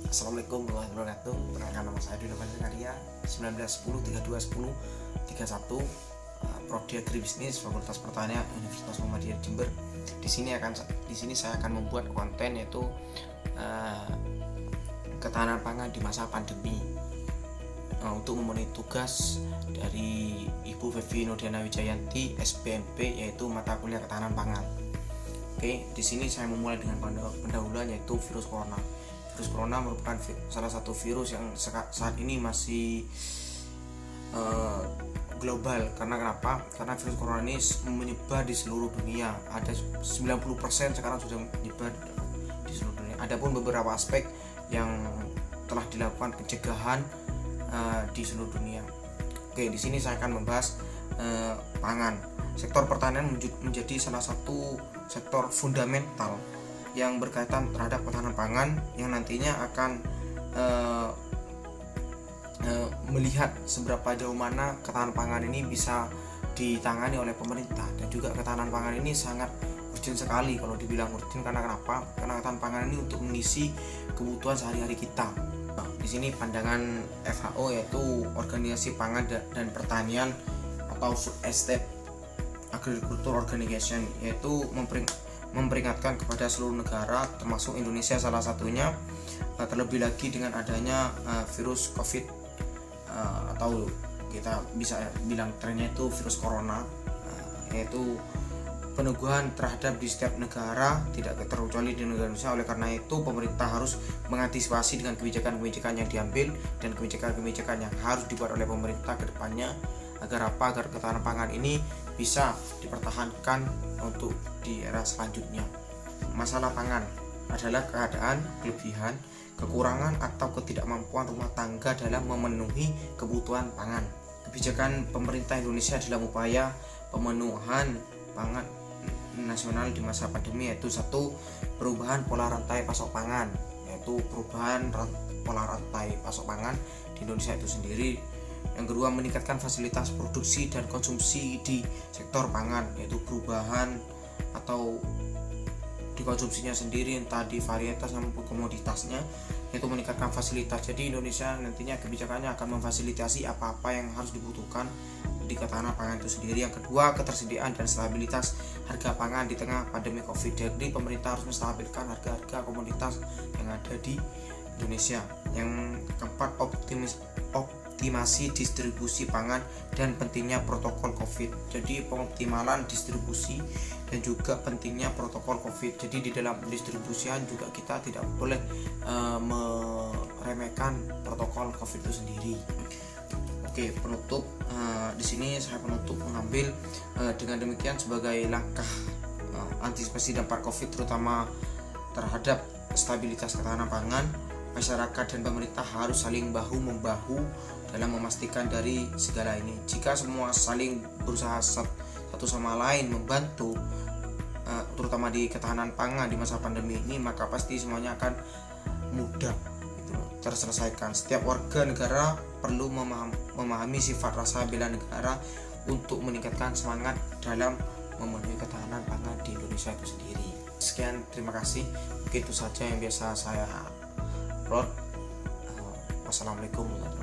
Assalamualaikum warahmatullahi wabarakatuh. Perkenalkan, nama saya Dino Karya, 1910 3210 31, Prodi Agribisnis Fakultas Pertanian Universitas Muhammadiyah Jember. Di sini saya akan membuat konten yaitu ketahanan pangan di masa pandemi. Untuk memenuhi tugas dari Ibu Fevi Nurdiana Wijayanti SPMP, yaitu mata kuliah ketahanan pangan. Oke, di sini saya memulai dengan pendahuluan yaitu virus corona. Virus corona merupakan salah satu virus yang saat ini masih global. Karena kenapa? Karena virus corona ini menyebar di seluruh dunia. Ada 90% sekarang sudah menyebar di seluruh dunia. Adapun beberapa aspek yang telah dilakukan pencegahan di seluruh dunia. Oke, di sini saya akan membahas pangan. Sektor pertanian menjadi salah satu sektor fundamental yang berkaitan terhadap ketahanan pangan, yang nantinya akan melihat seberapa jauh mana ketahanan pangan ini bisa ditangani oleh pemerintah. Dan juga ketahanan pangan ini sangat urgent sekali. Kalau dibilang urgent, karena kenapa? Karena ketahanan pangan ini untuk mengisi kebutuhan sehari-hari kita. Di sini pandangan FAO, yaitu Organisasi Pangan dan Pertanian atau Food Estate Agriculture Organization, yaitu memperingatkan kepada seluruh negara termasuk Indonesia salah satunya, terlebih lagi dengan adanya virus COVID, atau kita bisa bilang trennya itu virus corona, yaitu peneguhan terhadap di setiap negara, tidak terkecuali di negara Indonesia. Oleh karena itu pemerintah harus mengantisipasi dengan kebijakan-kebijakan yang diambil dan kebijakan-kebijakan yang harus dibuat oleh pemerintah ke depannya, agar ketahanan pangan ini bisa dipertahankan untuk di era selanjutnya. Masalah pangan adalah keadaan, kelebihan, kekurangan atau ketidakmampuan rumah tangga dalam memenuhi kebutuhan pangan. Kebijakan pemerintah Indonesia dalam upaya pemenuhan pangan nasional di masa pandemi, yaitu satu, perubahan pola rantai pasok pangan, yaitu perubahan pola rantai pasok pangan di Indonesia itu sendiri. Yang kedua, meningkatkan fasilitas produksi dan konsumsi di sektor pangan, yaitu perubahan atau di konsumsinya sendiri, entah di varietas maupun komoditasnya, yaitu meningkatkan fasilitas. Jadi Indonesia nantinya kebijakannya akan memfasilitasi apa-apa yang harus dibutuhkan di ketahanan pangan itu sendiri. Yang kedua, ketersediaan dan stabilitas harga pangan di tengah pandemi COVID. Jadi pemerintah harus menstabilkan harga-harga komoditas yang ada di Indonesia. Yang keempat, optimasi distribusi pangan dan pentingnya protokol COVID. Jadi pengoptimalan distribusi dan juga pentingnya protokol COVID. Jadi di dalam pendistribusian juga kita tidak boleh meremehkan protokol COVID itu sendiri. Oke, penutup, di sini saya penutup mengambil dengan demikian sebagai langkah antisipasi dampak COVID, terutama terhadap stabilitas ketahanan pangan. Masyarakat dan pemerintah harus saling bahu-membahu dalam memastikan dari segala ini. Jika semua saling berusaha satu sama lain membantu, terutama di ketahanan pangan di masa pandemi ini, maka pasti semuanya akan mudah terselesaikan. Setiap warga negara perlu memahami sifat rasa bela negara untuk meningkatkan semangat dalam memenuhi ketahanan pangan di Indonesia itu sendiri. Sekian, terima kasih. Mungkin itu saja yang biasa saya upload. Wassalamualaikum warahmatullahi wabarakatuh.